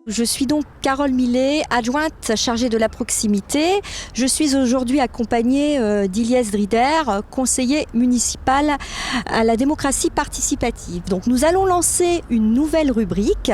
Je suis donc Carole Millet, adjointe chargée de la proximité. Je suis aujourd'hui accompagnée d'Iliès Drider, conseiller municipal à la démocratie participative. Donc nous allons lancer une nouvelle rubrique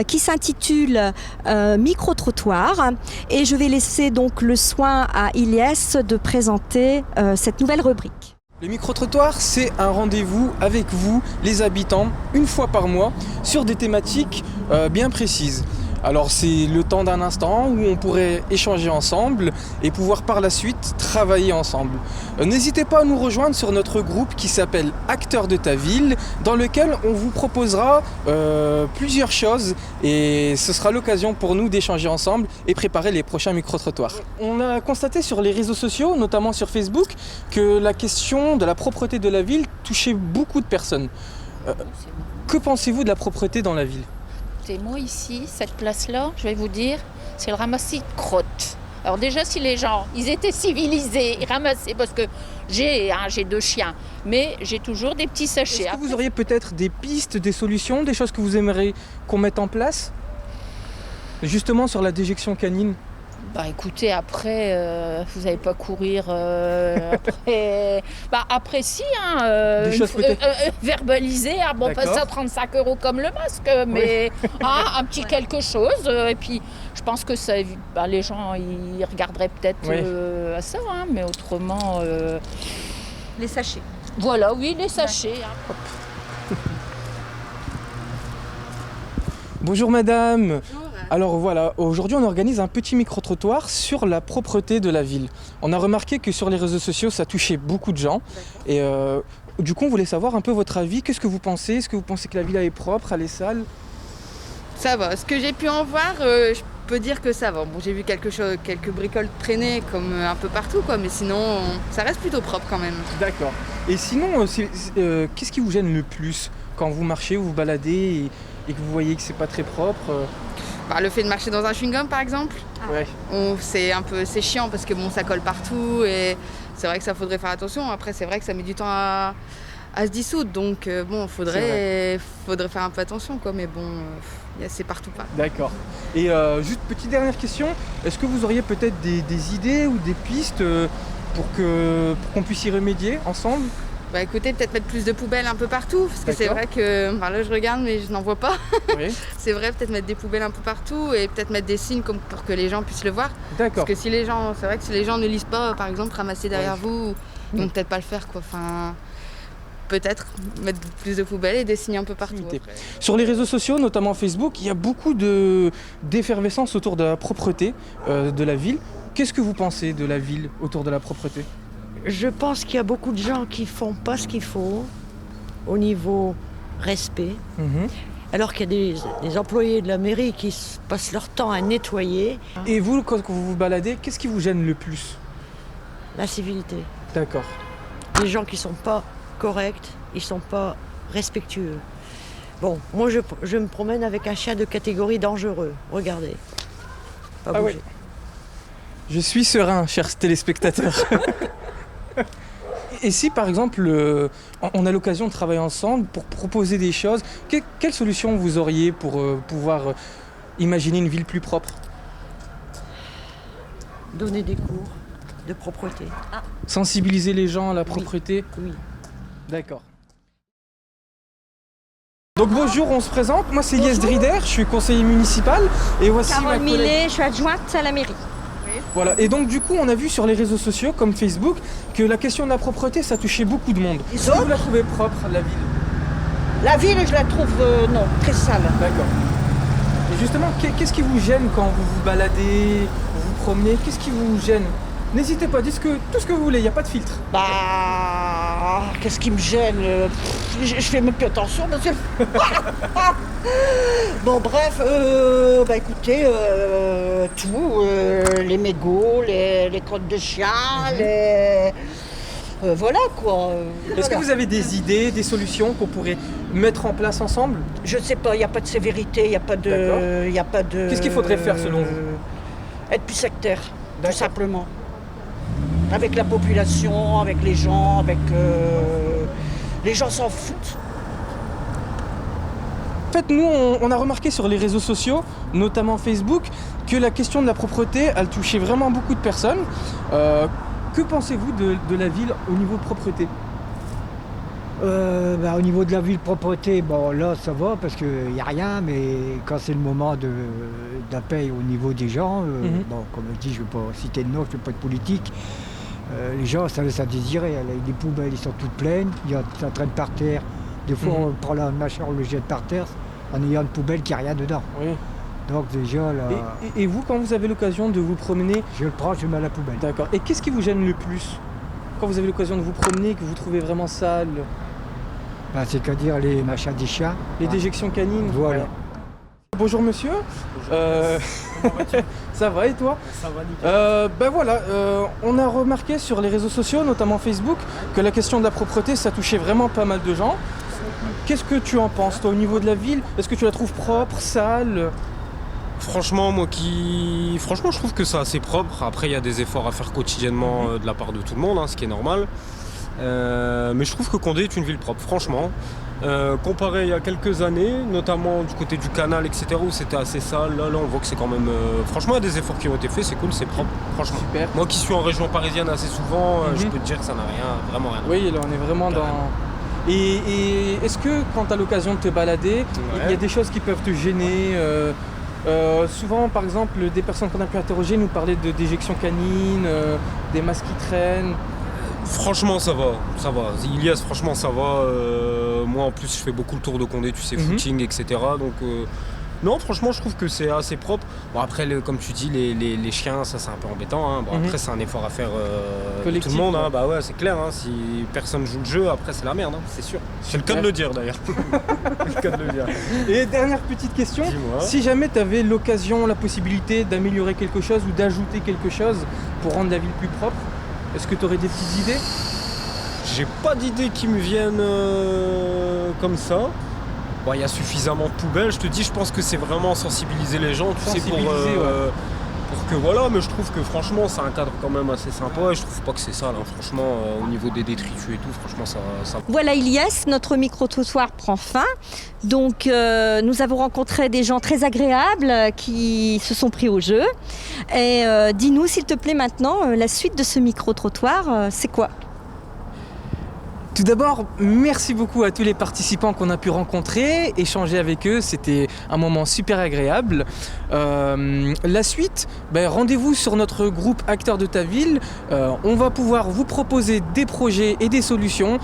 qui s'intitule Micro-trottoir et je vais laisser donc le soin à Iliès de présenter cette nouvelle rubrique. Le micro-trottoir, c'est un rendez-vous avec vous, les habitants, une fois par mois, sur des thématiques bien précises. Alors c'est le temps d'un instant où on pourrait échanger ensemble et pouvoir par la suite travailler ensemble. N'hésitez pas à nous rejoindre sur notre groupe qui s'appelle Acteurs de ta ville, dans lequel on vous proposera plusieurs choses et ce sera l'occasion pour nous d'échanger ensemble et préparer les prochains micro-trottoirs. On a constaté sur les réseaux sociaux, notamment sur Facebook, que la question de la propreté de la ville touchait beaucoup de personnes. Que pensez-vous de la propreté dans la ville ? Et moi ici, cette place-là, je vais vous dire, c'est le ramassis de crottes. Alors déjà, si les gens, ils étaient civilisés, ils ramassaient, parce que j'ai 2 chiens, mais j'ai toujours des petits sachets. Est-ce que vous auriez peut-être des pistes, des solutions, des choses que vous aimeriez qu'on mette en place ? Justement sur la déjection canine. Bah écoutez, après, vous n'allez pas courir après. Bah après si, des choses verbaliser, bon pas ça 35 € comme le masque, mais oui. Un petit quelque chose. Et puis je pense que ça, les gens ils regarderaient peut-être à ça, mais autrement. Les sachets. Voilà, oui, les sachets. Bonjour madame. Bonjour. Alors voilà, aujourd'hui on organise un petit micro-trottoir sur la propreté de la ville. On a remarqué que sur les réseaux sociaux ça touchait beaucoup de gens. Et du coup on voulait savoir un peu votre avis. Qu'est-ce que vous pensez ? Est-ce que vous pensez que la ville est propre, elle est sale ? Ça va, ce que j'ai pu en voir, je peux dire que ça va. Bon, j'ai vu quelques bricoles traîner comme un peu partout, quoi, mais sinon ça reste plutôt propre quand même. D'accord. Et sinon, qu'est-ce qui vous gêne le plus quand vous marchez, vous vous baladez et que vous voyez que c'est pas très propre le fait de marcher dans un chewing-gum par exemple, ouais. C'est chiant parce que ça colle partout et c'est vrai que ça faudrait faire attention. Après c'est vrai que ça met du temps à se dissoudre, donc faudrait faire un peu attention, quoi, mais c'est partout pas. D'accord. Et juste petite dernière question, est-ce que vous auriez peut-être des idées ou des pistes pour qu'on puisse y remédier ensemble ? Écoutez, peut-être mettre plus de poubelles un peu partout, parce que c'est vrai que, là je regarde mais je n'en vois pas. Oui. C'est vrai, peut-être mettre des poubelles un peu partout et peut-être mettre des signes pour que les gens puissent le voir. D'accord. Parce que c'est vrai que si les gens ne lisent pas, par exemple, ramasser derrière vous, ils vont peut-être pas le faire, quoi. Peut-être mettre plus de poubelles et des signes un peu partout. Sur les réseaux sociaux, notamment Facebook, il y a beaucoup d'effervescence autour de la propreté de la ville. Qu'est-ce que vous pensez de la ville autour de la propreté ? Je pense qu'il y a beaucoup de gens qui font pas ce qu'il faut au niveau respect, alors qu'il y a des employés de la mairie qui passent leur temps à nettoyer. Et vous, quand vous vous baladez, qu'est-ce qui vous gêne le plus ? La civilité. D'accord. Les gens qui sont pas corrects, ils sont pas respectueux. Bon, moi je me promène avec un chien de catégorie dangereux. Regardez. Pas bouger. Oui. Je suis serein, chers téléspectateurs. Et si par exemple on a l'occasion de travailler ensemble pour proposer des choses, quelle solution vous auriez pour pouvoir imaginer une ville plus propre ? Donner des cours de propreté. Sensibiliser les gens à la propreté ? Oui. D'accord. Donc bonjour, on se présente, moi c'est Iliès Drider, je suis conseiller municipal et voici Carole ma collègue. Millet, je suis adjointe à la mairie. Voilà, et donc du coup on a vu sur les réseaux sociaux comme Facebook que la question de la propreté ça touchait beaucoup de monde. Est-ce que vous la trouvez propre, la ville ? La ville, je la trouve très sale. D'accord. Et justement, qu'est-ce qui vous gêne quand vous vous baladez, vous vous promenez ? Qu'est-ce qui vous gêne ? N'hésitez pas, dites tout ce que vous voulez, il n'y a pas de filtre. Qu'est-ce qui me gêne ? Je fais même plus attention, monsieur. Bon, bref, écoutez, tout, les mégots, les crottes de chien, voilà quoi. Est-ce que vous avez des idées, des solutions qu'on pourrait mettre en place ensemble ? Je ne sais pas, il n'y a pas de sévérité, il n'y a pas de... Qu'est-ce qu'il faudrait faire selon vous ? Être plus sectaire, tout simplement. Avec la population, avec les gens, les gens s'en foutent. En fait, nous, on a remarqué sur les réseaux sociaux, notamment Facebook, que la question de la propreté, elle touchait vraiment beaucoup de personnes. Que pensez-vous de la ville au niveau propreté ? Au niveau de la ville propreté, bon là ça va parce qu'il n'y a rien, mais quand c'est le moment de la paye au niveau des gens, bon comme je dis, je ne vais pas citer de nom, je ne fais pas de politique, les gens ça laisse à désirer. Les poubelles ils sont toutes pleines, ça traîne par terre, des fois on prend la machin, on le jette par terre en ayant une poubelle qui n'a rien dedans. Oui. Donc déjà là... Et vous, quand vous avez l'occasion de vous promener... Je le prends, je le mets à la poubelle. D'accord. Et qu'est-ce qui vous gêne le plus quand vous avez l'occasion de vous promener, que vous trouvez vraiment sale? C'est-à-dire les machins des chiens. Les déjections canines. Voilà. Ouais. Bonjour monsieur. Bonjour. Ça va et toi? Ça va nickel. On a remarqué sur les réseaux sociaux, notamment Facebook, que la question de la propreté, ça touchait vraiment pas mal de gens. Qu'est-ce que tu en penses toi au niveau de la ville? Est-ce que tu la trouves propre, sale? Franchement, je trouve que c'est assez propre. Après, il y a des efforts à faire quotidiennement de la part de tout le monde, ce qui est normal. Mais je trouve que Condé est une ville propre, franchement. Comparé il y a quelques années, notamment du côté du canal, etc., où c'était assez sale, là on voit que c'est quand même... Franchement, il y a des efforts qui ont été faits, c'est cool, c'est propre, franchement. Super. Moi qui suis en région parisienne assez souvent, je peux te dire que ça n'a vraiment rien. Oui, là on est vraiment dans... Et est-ce que quand tu as l'occasion de te balader, il y a des choses qui peuvent te gêner souvent, par exemple, des personnes qu'on a pu interroger nous parlaient de déjections canines, des masques qui traînent. Franchement, ça va. Ilias, franchement, ça va. Moi, en plus, je fais beaucoup le tour de Condé, tu sais, footing, etc. Donc, non, franchement, je trouve que c'est assez propre. Bon, après, comme tu dis, les chiens, ça, c'est un peu embêtant. Bon, après, c'est un effort à faire collectif, tout le monde. Bah ouais, c'est clair. Si personne joue le jeu, après, c'est la merde, c'est sûr. C'est le cas de le dire, d'ailleurs. C'est le cas de le dire. Et dernière petite question. Dis-moi. Si jamais tu avais l'occasion, la possibilité d'améliorer quelque chose ou d'ajouter quelque chose pour rendre la ville plus propre, est-ce que tu aurais des petites idées? J'ai pas d'idées qui me viennent comme ça. Bon, il y a suffisamment de poubelles, je te dis, je pense que c'est vraiment sensibiliser les gens, tu sais, pour que voilà, mais je trouve que franchement c'est un cadre quand même assez sympa et je trouve pas que c'est sale, franchement, au niveau des détritus et tout, franchement ça... Voilà Ilias, notre micro-trottoir prend fin. Donc nous avons rencontré des gens très agréables qui se sont pris au jeu. Et dis-nous s'il te plaît maintenant, la suite de ce micro-trottoir, c'est quoi ? Tout d'abord, merci beaucoup à tous les participants qu'on a pu rencontrer, échanger avec eux, c'était un moment super agréable. La suite, rendez-vous sur notre groupe Acteurs de ta ville. On va pouvoir vous proposer des projets et des solutions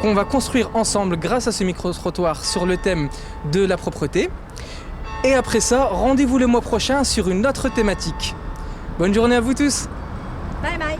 qu'on va construire ensemble grâce à ce micro-trottoir sur le thème de la propreté. Et après ça, rendez-vous le mois prochain sur une autre thématique. Bonne journée à vous tous. Bye bye.